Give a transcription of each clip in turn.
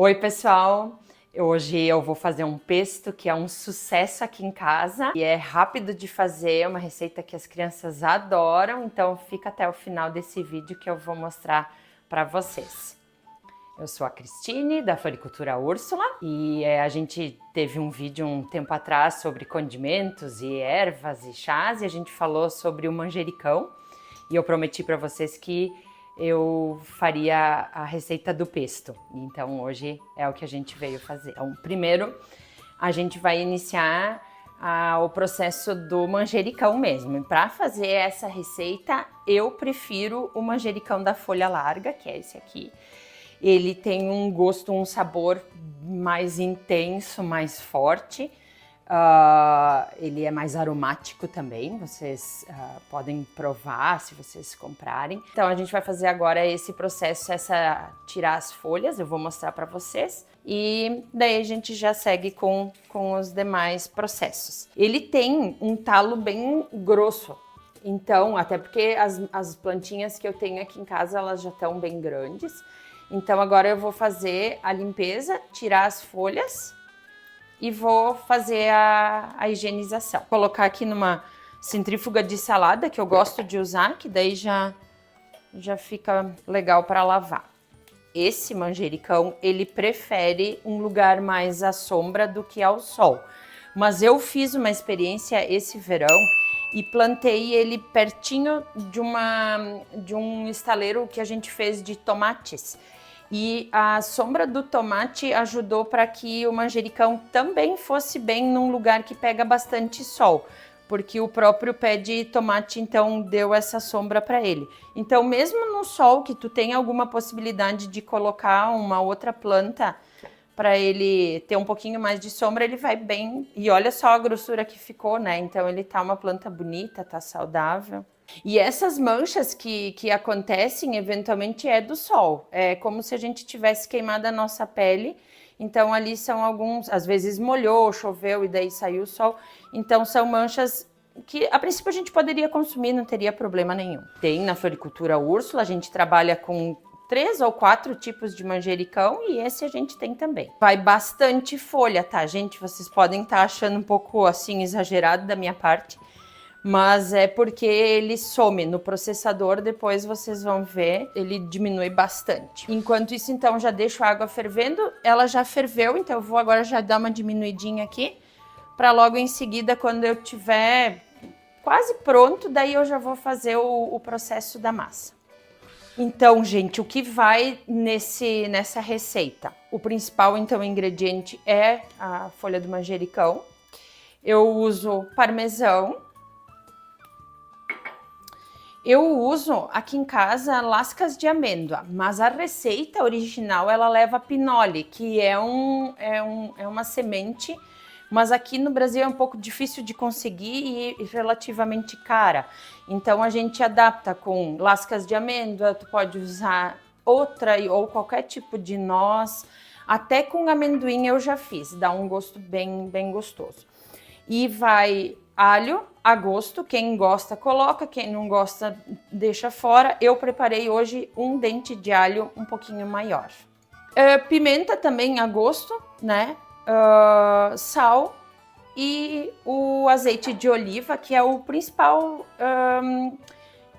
Oi, pessoal! Hoje eu vou fazer um pesto que é um sucesso aqui em casa e é rápido de fazer, é uma receita que as crianças adoram, então fica até o final desse vídeo que eu vou mostrar para vocês. Eu sou a Cristine, da Floricultura Úrsula, e a gente teve um vídeo um tempo atrás sobre condimentos e ervas e chás, e a gente falou sobre o manjericão, e eu prometi para vocês que eu faria a receita do pesto. Então hoje é o que a gente veio fazer. Então, primeiro a gente vai iniciar o processo do manjericão mesmo. E para fazer essa receita, eu prefiro o manjericão da folha larga, que é esse aqui. Ele tem um gosto, um sabor mais intenso, mais forte. Ele é mais aromático também, vocês podem provar se vocês comprarem. Então a gente vai fazer agora esse processo, tirar as folhas, eu vou mostrar para vocês. E daí a gente já segue com os demais processos. Ele tem um talo bem grosso, então, até porque as plantinhas que eu tenho aqui em casa, elas já estão bem grandes. Então agora eu vou fazer a limpeza, tirar as folhas e vou fazer a higienização. Vou colocar aqui numa centrífuga de salada que eu gosto de usar, que daí já fica legal para lavar. Esse manjericão, ele prefere um lugar mais à sombra do que ao sol. Mas eu fiz uma experiência esse verão e plantei ele pertinho de um estaleiro que a gente fez de tomates. E a sombra do tomate ajudou para que o manjericão também fosse bem num lugar que pega bastante sol, porque o próprio pé de tomate então deu essa sombra para ele. Então mesmo no sol que tu tem alguma possibilidade de colocar uma outra planta para ele ter um pouquinho mais de sombra, ele vai bem. E olha só a grossura que ficou, né? Então ele tá uma planta bonita, tá saudável. E essas manchas que acontecem eventualmente é do sol, é como se a gente tivesse queimado a nossa pele, então ali são alguns, às vezes molhou, choveu e daí saiu o sol, então são manchas que a princípio a gente poderia consumir, não teria problema nenhum. Tem na Floricultura Úrsula, a gente trabalha com 3 ou 4 tipos de manjericão e esse a gente tem também. Vai bastante folha, tá, gente? Vocês podem estar achando um pouco assim exagerado da minha parte, mas é porque ele some no processador, depois vocês vão ver, ele diminui bastante. Enquanto isso, então, já deixo a água fervendo, ela já ferveu, então eu vou agora já dar uma diminuidinha aqui, para logo em seguida, quando eu tiver quase pronto, daí eu já vou fazer o processo da massa. Então, gente, o que vai nessa receita? O principal, então, ingrediente é a folha do manjericão. Eu uso parmesão. Eu uso aqui em casa lascas de amêndoa, mas a receita original ela leva pinole, que é uma semente, mas aqui no Brasil é um pouco difícil de conseguir e relativamente cara. Então a gente adapta com lascas de amêndoa, tu pode usar outra ou qualquer tipo de noz, até com amendoim eu já fiz, dá um gosto bem gostoso. E vai alho a gosto, quem gosta coloca, quem não gosta deixa fora. Eu preparei hoje um dente de alho um pouquinho maior. Pimenta também a gosto, né? Sal e o azeite de oliva, que é o principal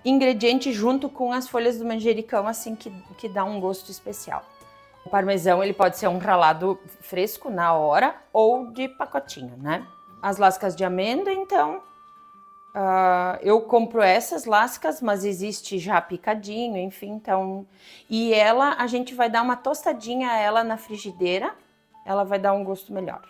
ingrediente junto com as folhas do manjericão, assim que dá um gosto especial. O parmesão ele pode ser um ralado fresco na hora ou de pacotinho, né? As lascas de amêndoa, então, eu compro essas lascas, mas existe já picadinho, enfim, então... E a gente vai dar uma tostadinha a ela na frigideira, ela vai dar um gosto melhor.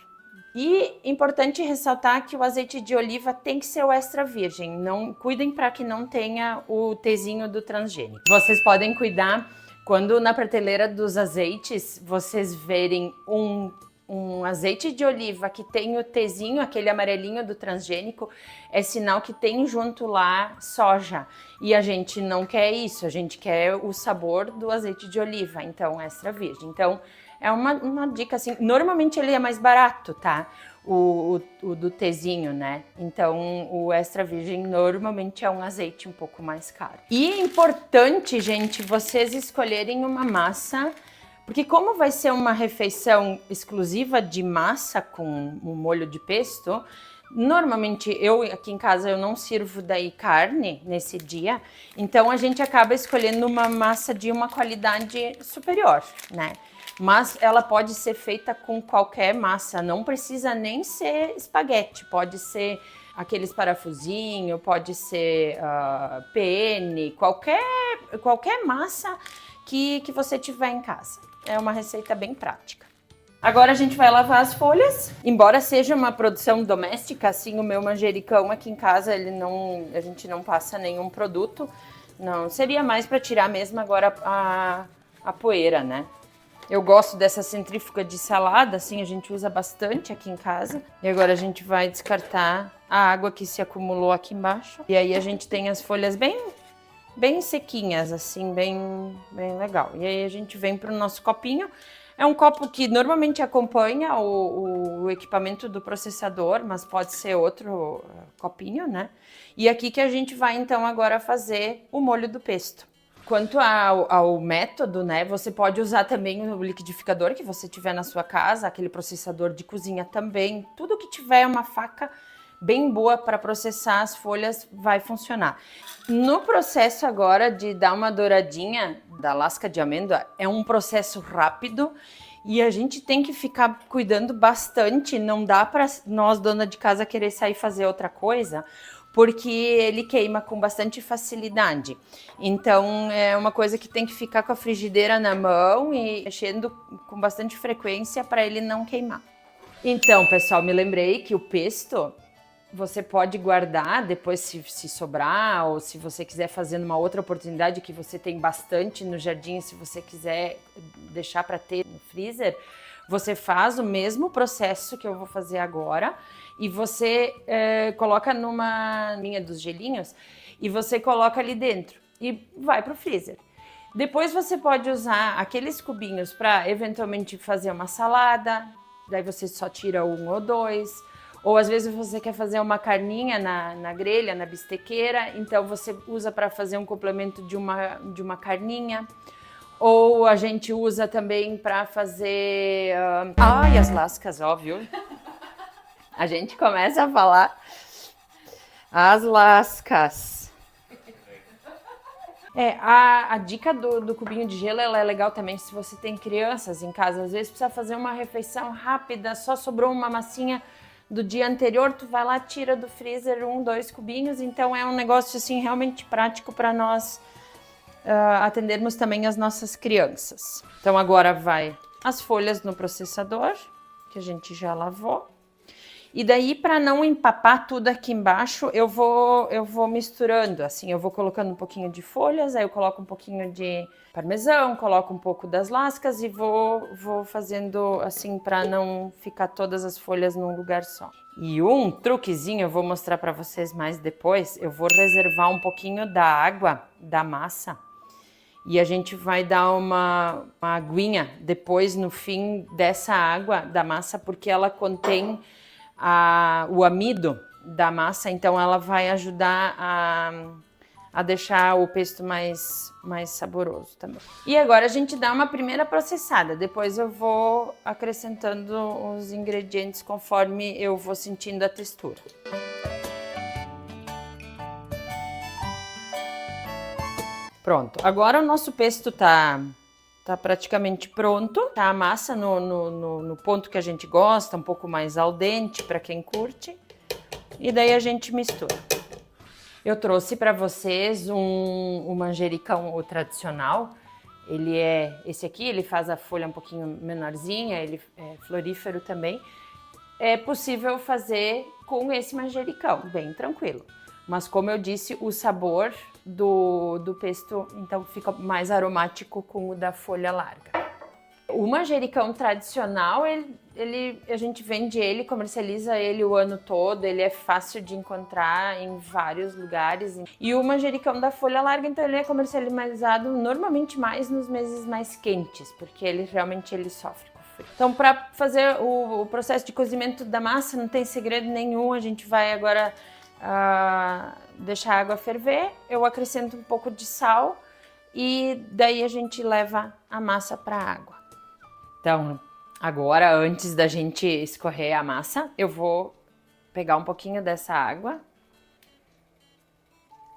E importante ressaltar que o azeite de oliva tem que ser o extra virgem, cuidem para que não tenha o tezinho do transgênico. Vocês podem cuidar quando na prateleira dos azeites vocês verem um azeite de oliva que tem o tezinho, aquele amarelinho do transgênico, é sinal que tem junto lá soja. E a gente não quer isso, a gente quer o sabor do azeite de oliva, então extra virgem. Então é uma dica assim, normalmente ele é mais barato, tá? O do tezinho, né? Então o extra virgem normalmente é um azeite um pouco mais caro. E é importante, gente, vocês escolherem uma massa Porque como vai ser uma refeição exclusiva de massa com um molho de pesto, normalmente eu aqui em casa eu não sirvo daí carne nesse dia, então a gente acaba escolhendo uma massa de uma qualidade superior, né? Mas ela pode ser feita com qualquer massa, não precisa nem ser espaguete, pode ser aqueles parafusinhos, pode ser penne, qualquer massa que você tiver em casa. É uma receita bem prática. Agora a gente vai lavar as folhas. Embora seja uma produção doméstica, assim, o meu manjericão aqui em casa, a gente não passa nenhum produto. Não, seria mais para tirar mesmo agora a poeira, né? Eu gosto dessa centrífuga de salada, assim, a gente usa bastante aqui em casa. E agora a gente vai descartar a água que se acumulou aqui embaixo. E aí a gente tem as folhas bem sequinhas, assim, bem legal. E aí a gente vem para o nosso copinho. É um copo que normalmente acompanha o equipamento do processador, mas pode ser outro copinho, né? E aqui que a gente vai então agora fazer o molho do pesto. Quanto ao método, né, você pode usar também o liquidificador que você tiver na sua casa, aquele processador de cozinha também, tudo que tiver uma faca bem boa para processar as folhas vai funcionar. No processo agora de dar uma douradinha da lasca de amêndoa, é um processo rápido e a gente tem que ficar cuidando bastante, não dá para nós, dona de casa, querer sair fazer outra coisa, porque ele queima com bastante facilidade. Então é uma coisa que tem que ficar com a frigideira na mão e mexendo com bastante frequência para ele não queimar. Então, pessoal, me lembrei que o pesto você pode guardar depois se sobrar, ou se você quiser fazer numa outra oportunidade que você tem bastante no jardim, se você quiser deixar para ter no freezer, você faz o mesmo processo que eu vou fazer agora e você coloca numa linha dos gelinhos e você coloca ali dentro e vai para o freezer. Depois você pode usar aqueles cubinhos para eventualmente fazer uma salada, daí você só tira um ou dois. Ou às vezes você quer fazer uma carninha na grelha, na bistequeira, então você usa para fazer um complemento de uma carninha. Ou a gente usa também para fazer... Ai, as lascas, óbvio. A gente começa a falar as lascas. A dica do cubinho de gelo ela é legal também se você tem crianças em casa. Às vezes precisa fazer uma refeição rápida, só sobrou uma massinha do dia anterior, tu vai lá, tira do freezer 2 cubinhos, então é um negócio assim realmente prático para nós atendermos também as nossas crianças. Então agora vai as folhas no processador, que a gente já lavou. E daí, para não empapar tudo aqui embaixo, eu vou misturando, assim, eu vou colocando um pouquinho de folhas, aí eu coloco um pouquinho de parmesão, coloco um pouco das lascas e vou fazendo assim para não ficar todas as folhas num lugar só. E um truquezinho eu vou mostrar para vocês mais depois, eu vou reservar um pouquinho da água da massa e a gente vai dar uma aguinha depois no fim dessa água da massa, porque ela contém o amido da massa, então ela vai ajudar a deixar o pesto mais saboroso também. E agora a gente dá uma primeira processada, depois eu vou acrescentando os ingredientes conforme eu vou sentindo a textura. Pronto, agora o nosso pesto tá praticamente pronto, tá a massa no ponto que a gente gosta, um pouco mais al dente para quem curte, e daí a gente mistura. Eu trouxe para vocês um manjericão o tradicional, esse aqui, ele faz a folha um pouquinho menorzinha, ele é florífero também. É possível fazer com esse manjericão, bem tranquilo. Mas como eu disse, o sabor do pesto então fica mais aromático com o da folha larga. O manjericão tradicional, a gente vende ele, comercializa ele o ano todo, ele é fácil de encontrar em vários lugares. E o manjericão da folha larga, então ele é comercializado normalmente mais nos meses mais quentes, porque ele realmente sofre com frio. Então para fazer o processo de cozimento da massa não tem segredo nenhum, a gente vai agora deixar a água ferver, eu acrescento um pouco de sal e daí a gente leva a massa para a água. Então, agora, antes da gente escorrer a massa, eu vou pegar um pouquinho dessa água.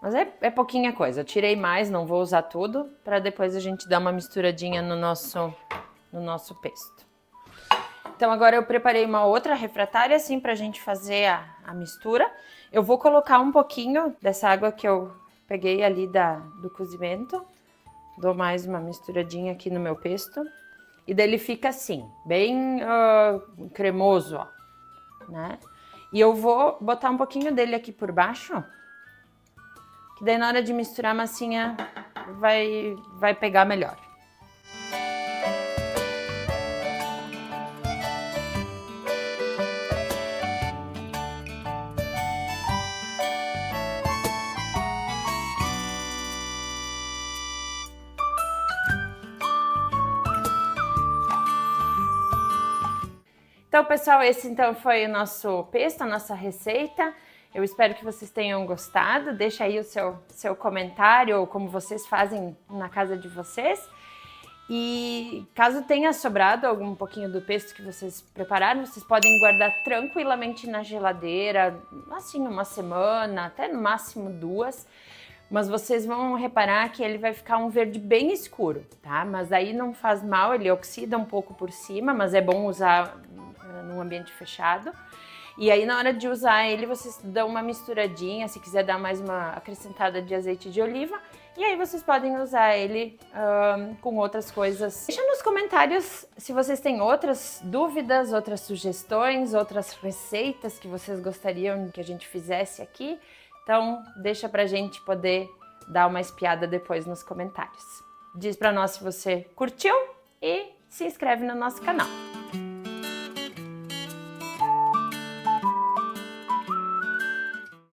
Mas é pouquinha coisa, eu tirei mais, não vou usar tudo, para depois a gente dar uma misturadinha no nosso pesto. Então agora eu preparei uma outra refratária assim pra gente fazer a mistura. Eu vou colocar um pouquinho dessa água que eu peguei ali do cozimento. Dou mais uma misturadinha aqui no meu pesto. E daí ele fica assim, bem cremoso, ó, né? E eu vou botar um pouquinho dele aqui por baixo. Que daí na hora de misturar a massinha vai pegar melhor. Então, pessoal, esse então foi o nosso pesto, a nossa receita. Eu espero que vocês tenham gostado. Deixa aí o seu comentário ou como vocês fazem na casa de vocês. E caso tenha sobrado algum pouquinho do pesto que vocês prepararam, vocês podem guardar tranquilamente na geladeira, assim, uma semana, até no máximo 2. Mas vocês vão reparar que ele vai ficar um verde bem escuro, tá? Mas aí não faz mal, ele oxida um pouco por cima, mas é bom usar num ambiente fechado. E aí na hora de usar ele, vocês dão uma misturadinha, se quiser dar mais uma acrescentada de azeite de oliva. E aí vocês podem usar ele com outras coisas. Deixa nos comentários se vocês têm outras dúvidas, outras sugestões, outras receitas que vocês gostariam que a gente fizesse aqui. Então deixa pra gente poder dar uma espiada depois nos comentários. Diz pra nós se você curtiu e se inscreve no nosso canal.